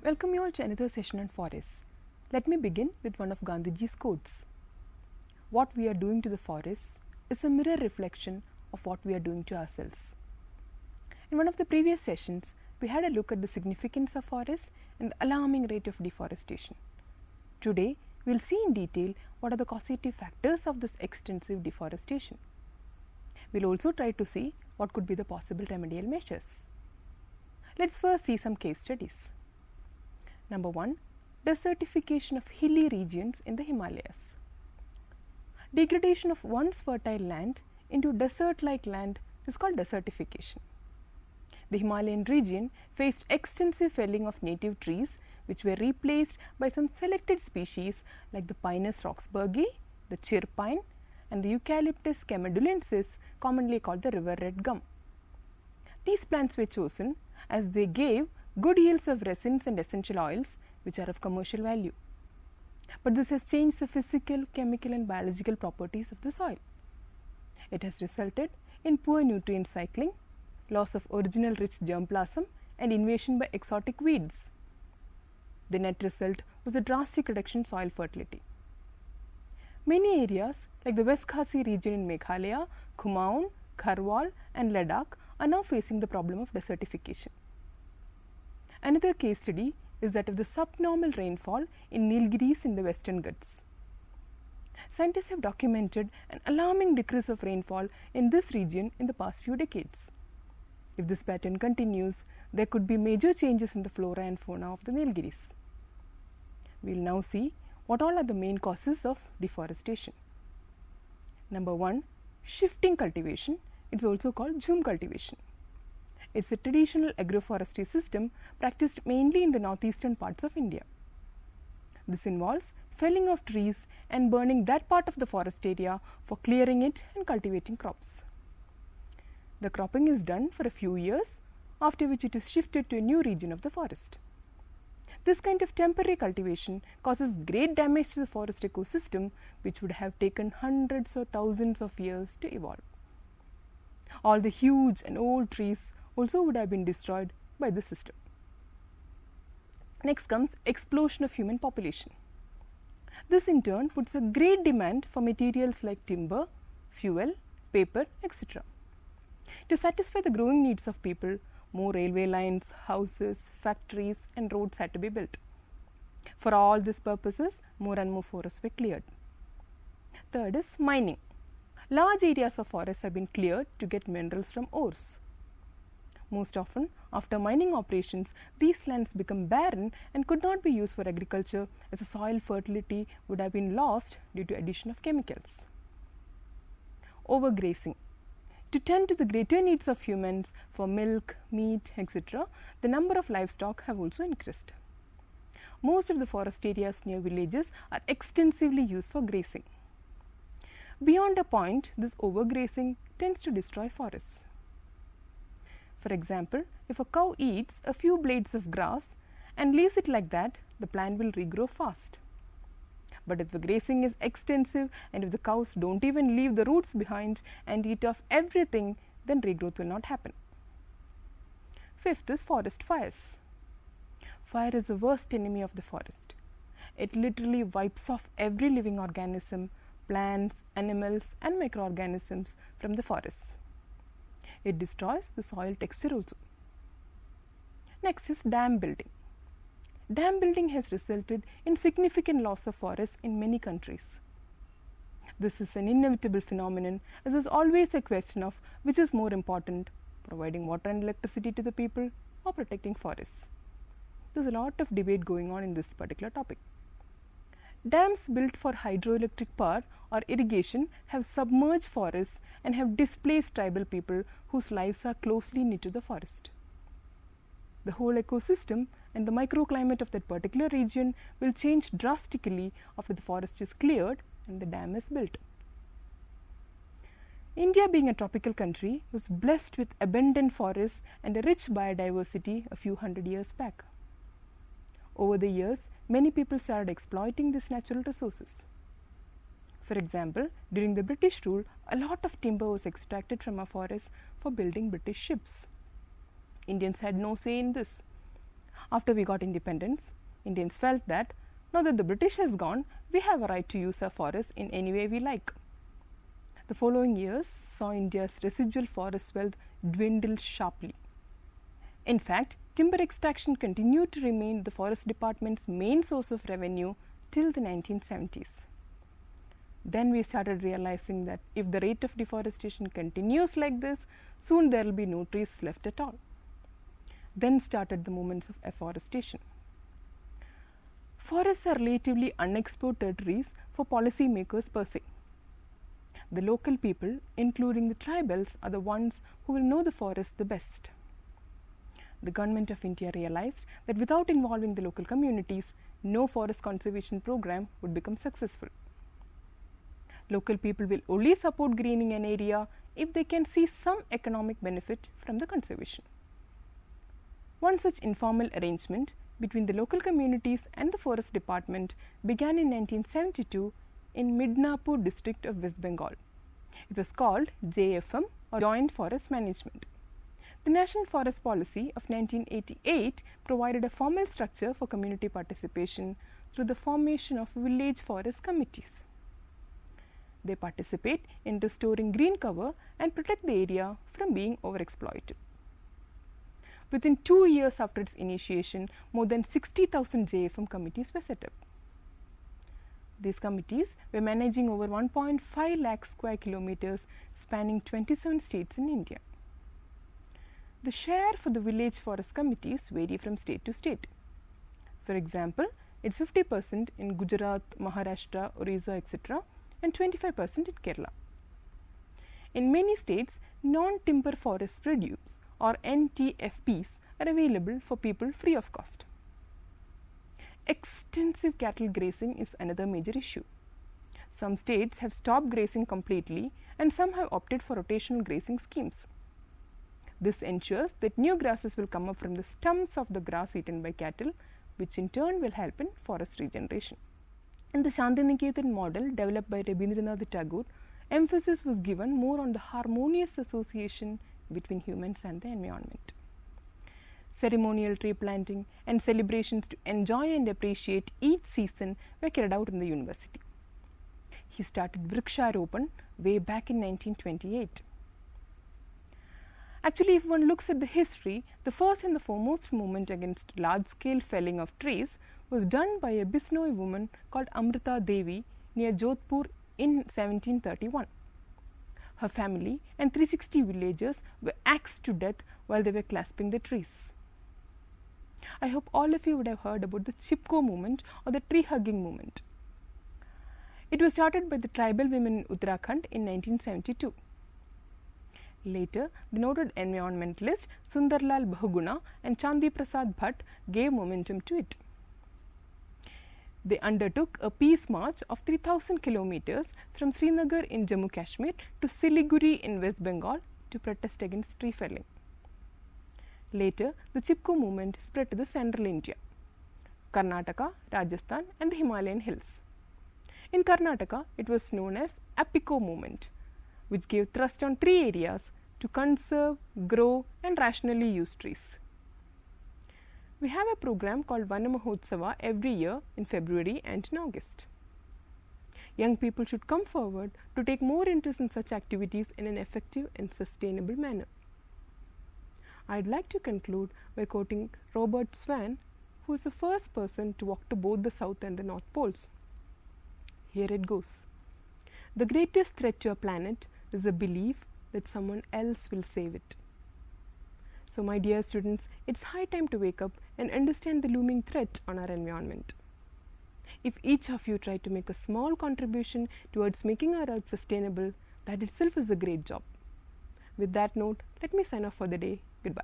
Welcome you all to another session on forests. Let me begin with one of Gandhiji's quotes. What we are doing to the forest is a mirror reflection of what we are doing to ourselves. In one of the previous sessions, we had a look at the significance of forests and the alarming rate of deforestation. Today, we will see in detail what are the causative factors of this extensive deforestation. We will also try to see what could be the possible remedial measures. Let's first see some case studies. Number 1. Desertification of hilly regions in the Himalayas. Degradation of once fertile land into desert-like land is called desertification. The Himalayan region faced extensive felling of native trees which were replaced by some selected species like the Pinus roxburghi, the chir pine and the Eucalyptus camedulensis, commonly called the river red gum. These plants were chosen as they gave good yields of resins and essential oils which are of commercial value. But this has changed the physical, chemical and biological properties of the soil. It has resulted in poor nutrient cycling, loss of original rich germplasm and invasion by exotic weeds. The net result was a drastic reduction in soil fertility. Many areas like the West Khasi region in Meghalaya, Kumaon, Garhwal and Ladakh are now facing the problem of desertification. Another case study is that of the subnormal rainfall in Nilgiris in the Western Ghats. Scientists have documented an alarming decrease of rainfall in this region in the past few decades. If this pattern continues, there could be major changes in the flora and fauna of the Nilgiris. We will now see what all are the main causes of deforestation. Number 1. Shifting cultivation. It is also called jhum cultivation. It is a traditional agroforestry system practiced mainly in the northeastern parts of India. This involves felling of trees and burning that part of the forest area for clearing it and cultivating crops. The cropping is done for a few years, after which it is shifted to a new region of the forest. This kind of temporary cultivation causes great damage to the forest ecosystem, which would have taken hundreds or thousands of years to evolve. All the huge and old trees also would have been destroyed by the system. Next comes explosion of human population. This in turn puts a great demand for materials like timber, fuel, paper, etc. To satisfy the growing needs of people, more railway lines, houses, factories and roads had to be built. For all these purposes, more and more forests were cleared. Third is mining. Large areas of forests have been cleared to get minerals from ores. Most often, after mining operations, these lands become barren and could not be used for agriculture as the soil fertility would have been lost due to addition of chemicals. Overgrazing. To tend to the greater needs of humans for milk, meat, etc., the number of livestock have also increased. Most of the forest areas near villages are extensively used for grazing. Beyond a point, this overgrazing tends to destroy forests. For example, if a cow eats a few blades of grass and leaves it like that, the plant will regrow fast. But if the grazing is extensive and if the cows don't even leave the roots behind and eat off everything, then regrowth will not happen. Fifth is forest fires. Fire is the worst enemy of the forest. It literally wipes off every living organism, plants, animals and microorganisms from the forest. It destroys the soil texture also. Next is dam building. Dam building has resulted in significant loss of forests in many countries. This is an inevitable phenomenon as there is always a question of which is more important, providing water and electricity to the people or protecting forests. There is a lot of debate going on in this particular topic. Dams built for hydroelectric power or irrigation have submerged forests and have displaced tribal people whose lives are closely knit to the forest. The whole ecosystem and the microclimate of that particular region will change drastically after the forest is cleared and the dam is built. India, being a tropical country, was blessed with abundant forests and a rich biodiversity a few hundred years back. Over the years, many people started exploiting these natural resources. For example, during the British rule, a lot of timber was extracted from our forests for building British ships. Indians had no say in this. After we got independence, Indians felt that now that the British has gone, we have a right to use our forests in any way we like. The following years saw India's residual forest wealth dwindle sharply. In fact, timber extraction continued to remain the Forest Department's main source of revenue till the 1970s. Then we started realizing that if the rate of deforestation continues like this, soon there will be no trees left at all. Then started the movements of afforestation. Forests are relatively unexplored territories for policymakers per se. The local people, including the tribals, are the ones who will know the forest the best. The Government of India realized that without involving the local communities, no forest conservation program would become successful. Local people will only support greening an area if they can see some economic benefit from the conservation. One such informal arrangement between the local communities and the Forest Department began in 1972 in Midnapur district of West Bengal. It was called JFM, or Joint Forest Management. The National Forest Policy of 1988 provided a formal structure for community participation through the formation of village forest committees. They participate in restoring green cover and protect the area from being overexploited. Within 2 years after its initiation, more than 60,000 JFM committees were set up. These committees were managing over 1.5 lakh square kilometers spanning 27 states in India. The share for the village forest committees vary from state to state. For example, it's 50% in Gujarat, Maharashtra, Orissa, etc. and 25% in Kerala. In many states, non-timber forest produce or NTFPs are available for people free of cost. Extensive cattle grazing is another major issue. Some states have stopped grazing completely and some have opted for rotational grazing schemes. This ensures that new grasses will come up from the stumps of the grass eaten by cattle, which in turn will help in forest regeneration. In the Shantiniketan model developed by Rabindranath Tagore, emphasis was given more on the harmonious association between humans and the environment. Ceremonial tree planting and celebrations to enjoy and appreciate each season were carried out in the university. He started Vriksharopan way back in 1928. Actually, if one looks at the history, the first and the foremost movement against large-scale felling of trees was done by a Bisnoi woman called Amrita Devi near Jodhpur in 1731. Her family and 360 villagers were axed to death while they were clasping the trees. I hope all of you would have heard about the Chipko movement or the tree hugging movement. It was started by the tribal women in Uttarakhand in 1972. Later, the noted environmentalist Sundarlal Bahuguna and Chandi Prasad Bhatt gave momentum to it. They undertook a peace march of 3,000 kilometers from Srinagar in Jammu Kashmir to Siliguri in West Bengal to protest against tree felling. Later, the Chipko movement spread to the central India, Karnataka, Rajasthan and the Himalayan hills. In Karnataka, it was known as Apiko movement, which gave thrust on three areas to conserve, grow and rationally use trees. We have a program called Vana Mahotsava every year in February and in August. Young people should come forward to take more interest in such activities in an effective and sustainable manner. I'd like to conclude by quoting Robert Swan, who is the first person to walk to both the South and the North Poles. Here it goes. The greatest threat to our planet is the belief that someone else will save it. So my dear students, it's high time to wake up and understand the looming threat on our environment. If each of you try to make a small contribution towards making our earth sustainable, that itself is a great job. With that note, let me sign off for the day. Goodbye.